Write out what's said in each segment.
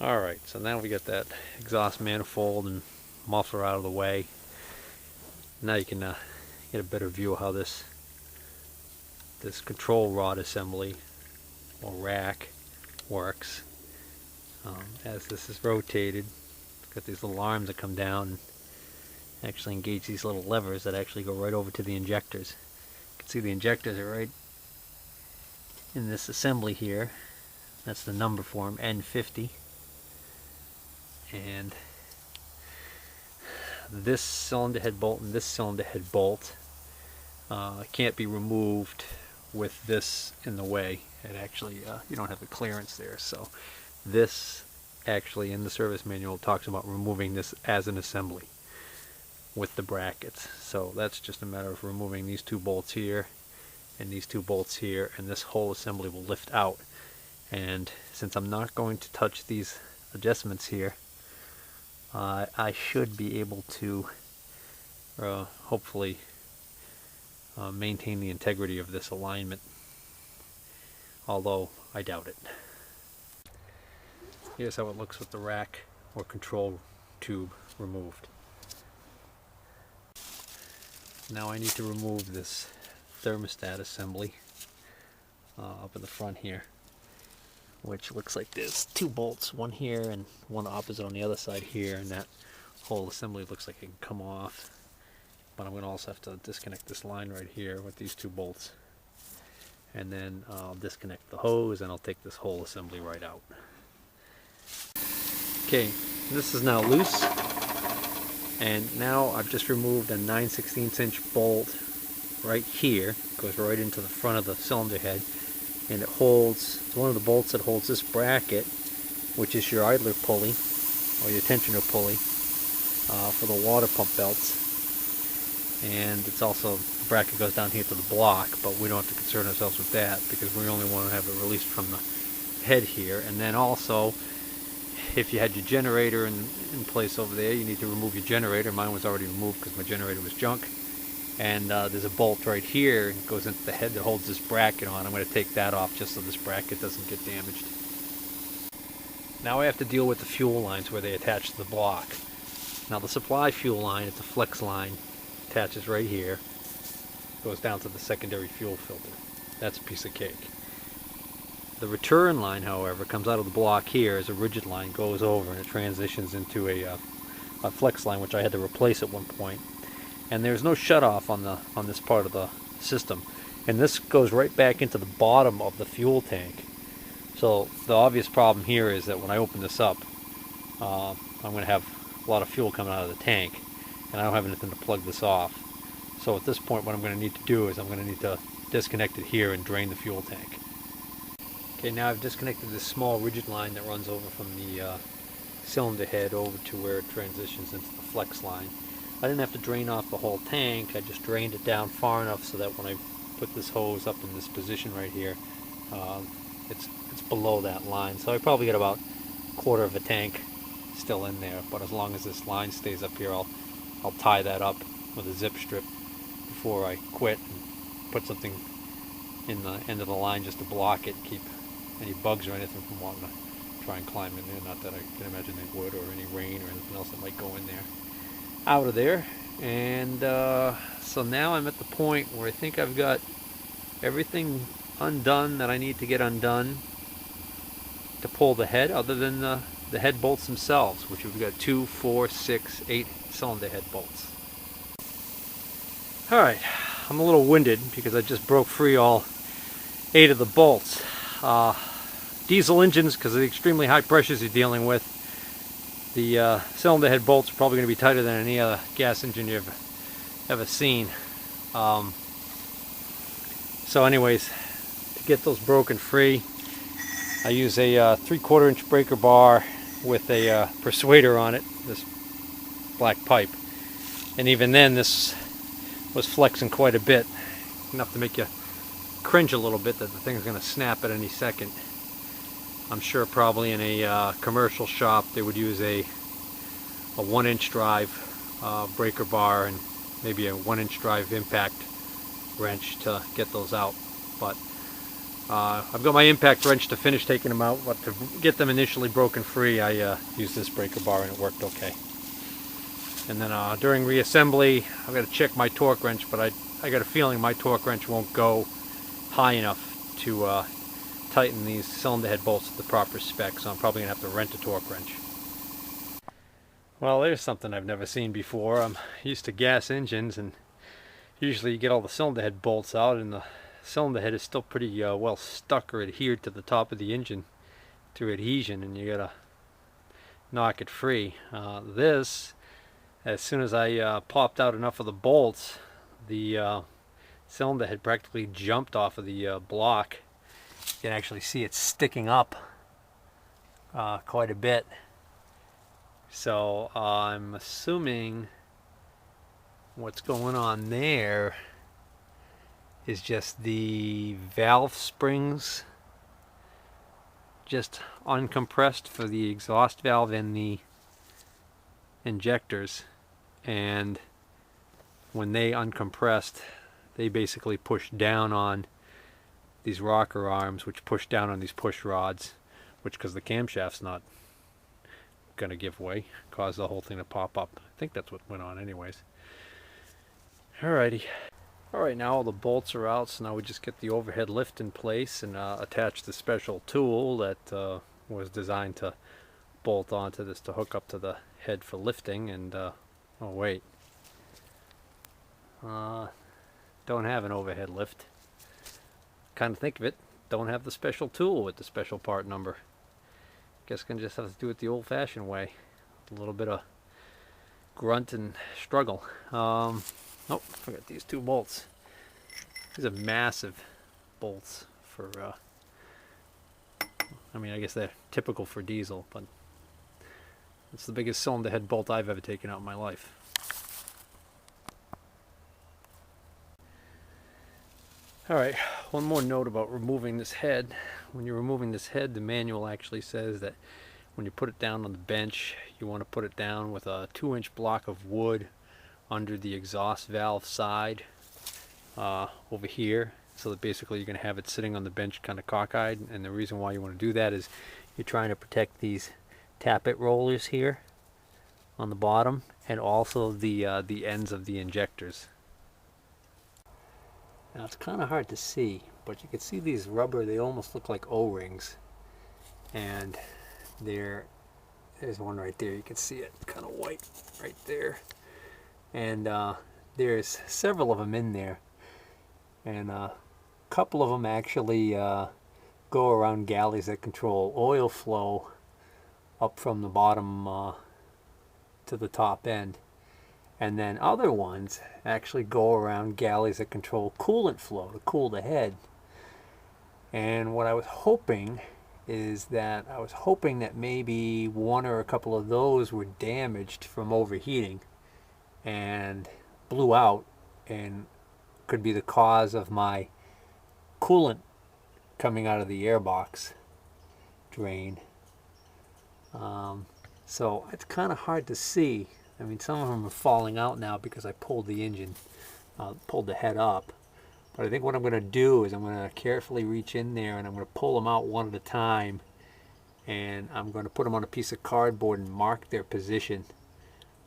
Alright, so now we got that exhaust manifold and muffler out of the way. Now you can get a better view of how this control rod assembly or rack works. As this is rotated, it's got these little arms that come down and actually engage these little levers that actually go right over to the injectors. You can see the injectors are right in this assembly here. That's the number for them, N50. And this cylinder head bolt and this cylinder head bolt can't be removed with this in the way. It actually, you don't have the clearance there. So this actually in the service manual talks about removing this as an assembly with the brackets. So that's just a matter of removing these two bolts here and these two bolts here, and this whole assembly will lift out. And since I'm not going to touch these adjustments here, I should be able to hopefully maintain the integrity of this alignment, although I doubt it. Here's how it looks with the rack or control tube removed. Now I need to remove this thermostat assembly up in the front here, which looks like there's two bolts, one here and one opposite on the other side here, and that whole assembly looks like it can come off. But I'm going to also have to disconnect this line right here with these two bolts, and then I'll disconnect the hose and I'll take this whole assembly right out. Okay, this is now loose, and now I've just removed a 9/16 inch bolt right here. It goes right into the front of the cylinder head, and it holds, it's one of the bolts that holds this bracket, which is your idler pulley or your tensioner pulley for the water pump belts. And it's also, the bracket goes down here to the block, but we don't have to concern ourselves with that because we only want to have it released from the head here. And then also, if you had your generator in place over there, you need to remove your generator. Mine was already removed because my generator was junk. And there's a bolt right here, it goes into the head that holds this bracket on. I'm going to take that off just so this bracket doesn't get damaged. Now I have to deal with the fuel lines where they attach to the block. Now the supply fuel line, it's a flex line, attaches right here, goes down to the secondary fuel filter. That's a piece of cake. The return line, however, comes out of the block here as a rigid line, goes over, and it transitions into a flex line, which I had to replace at one point. And there's no shutoff on this part of the system, and this goes right back into the bottom of the fuel tank. So the obvious problem here is that when I open this up, I'm going to have a lot of fuel coming out of the tank, and I don't have anything to plug this off. So at this point, what I'm going to need to do is I'm going to need to disconnect it here and drain the fuel tank. Okay, now I've disconnected this small rigid line that runs over from the cylinder head over to where it transitions into the flex line. I didn't have to drain off the whole tank, I just drained it down far enough so that when I put this hose up in this position right here, it's below that line. So I probably got about a quarter of a tank still in there, but as long as this line stays up here, I'll tie that up with a zip strip before I quit and put something in the end of the line just to block it, keep any bugs or anything from wanting to try and climb in there. Not that I can imagine they would, or any rain or anything else that might go in there. Out of there. And so now I'm at the point where I think I've got everything undone that I need to get undone to pull the head, other than the head bolts themselves, which we've got 2, 4, 6, 8 cylinder head bolts. Alright, I'm a little winded because I just broke free all 8 of the bolts. Diesel engines, because of the extremely high pressures you're dealing with, the cylinder head bolts are probably going to be tighter than any other gas engine you've ever seen. So anyways, to get those broken free, I use a 3/4 inch breaker bar with a persuader on it, this black pipe. And even then, this was flexing quite a bit, enough to make you cringe a little bit that the thing's going to snap at any second. I'm sure probably in a commercial shop they would use a 1-inch drive breaker bar and maybe a 1-inch drive impact wrench to get those out. But I've got my impact wrench to finish taking them out, but to get them initially broken free, I used this breaker bar and it worked okay. And then during reassembly, I've got to check my torque wrench, but I got a feeling my torque wrench won't go high enough to tighten these cylinder head bolts to the proper spec, so I'm probably going to have to rent a torque wrench. Well, there's something I've never seen before. I'm used to gas engines, and usually you get all the cylinder head bolts out and the cylinder head is still pretty well stuck or adhered to the top of the engine through adhesion, and you gotta knock it free. This, as soon as I popped out enough of the bolts, the cylinder head practically jumped off of the block. You can actually see it sticking up quite a bit. So I'm assuming what's going on there is just the valve springs just uncompressed for the exhaust valve and the injectors, and when they uncompressed, they basically push down on these rocker arms, which push down on these push rods, which, because the camshaft's not going to give way, caused the whole thing to pop up. I think that's what went on anyways. Alrighty. Alright, now all the bolts are out, so now we just get the overhead lift in place and attach the special tool that was designed to bolt onto this to hook up to the head for lifting. And oh wait, don't have an overhead lift. Kind of think of it, don't have the special tool with the special part number. Guess gonna just have to do it the old-fashioned way. A little bit of grunt and struggle. Oh, forgot these two bolts. These are massive bolts for, I mean, I guess they're typical for diesel, but it's the biggest cylinder head bolt I've ever taken out in my life. Alright, one more note about removing this head. When you're removing this head, the manual actually says that when you put it down on the bench, you want to put it down with a 2-inch block of wood under the exhaust valve side over here, so that basically you're going to have it sitting on the bench kind of cockeyed. And the reason why you want to do that is you're trying to protect these tappet rollers here on the bottom, and also the ends of the injectors. Now it's kind of hard to see, but you can see these rubber, they almost look like O-rings. And there's one right there, you can see it, kind of white right there. And there's several of them in there. And a couple of them actually go around galleys that control oil flow up from the bottom to the top end. And then other ones actually go around galleys that control coolant flow to cool the head. And what I was hoping is that maybe one or a couple of those were damaged from overheating and blew out, and could be the cause of my coolant coming out of the airbox drain. So it's kind of hard to see. I mean, some of them are falling out now because I pulled the engine, pulled the head up. But I think what I'm going to do is I'm going to carefully reach in there and I'm going to pull them out one at a time. And I'm going to put them on a piece of cardboard and mark their position,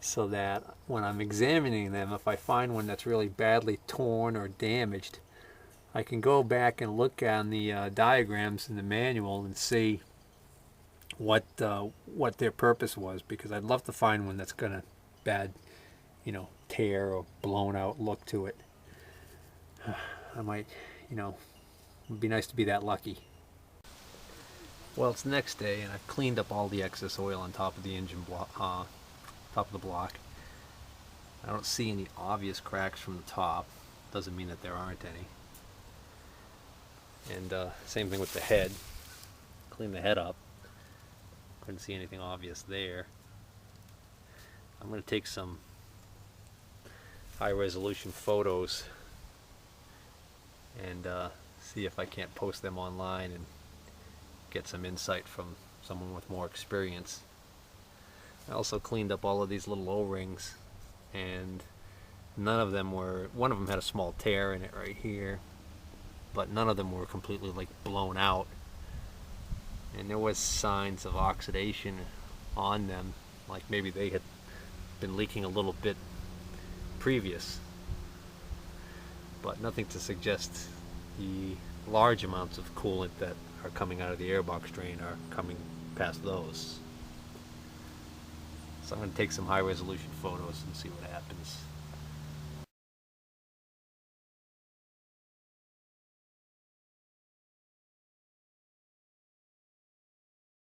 so that when I'm examining them, if I find one that's really badly torn or damaged, I can go back and look on the diagrams in the manual and see what their purpose was, because I'd love to find one that's got a bad, tear or blown out look to it. I might, it'd be nice to be that lucky. Well, it's the next day and I've cleaned up all the excess oil on top of the engine block, top of the block. I don't see any obvious cracks from the top. Doesn't mean that there aren't any. And same thing with the head. Clean the head up. Couldn't see anything obvious there. I'm going to take some high-resolution photos and see if I can't post them online and get some insight from someone with more experience. I also cleaned up all of these little O-rings, and one of them had a small tear in it right here. but none of them were completely like blown out. And there was signs of oxidation on them, like maybe they had been leaking a little bit previous, but nothing to suggest the large amounts of coolant that are coming out of the airbox drain are coming past those. So I'm going to take some high resolution photos and see what happens.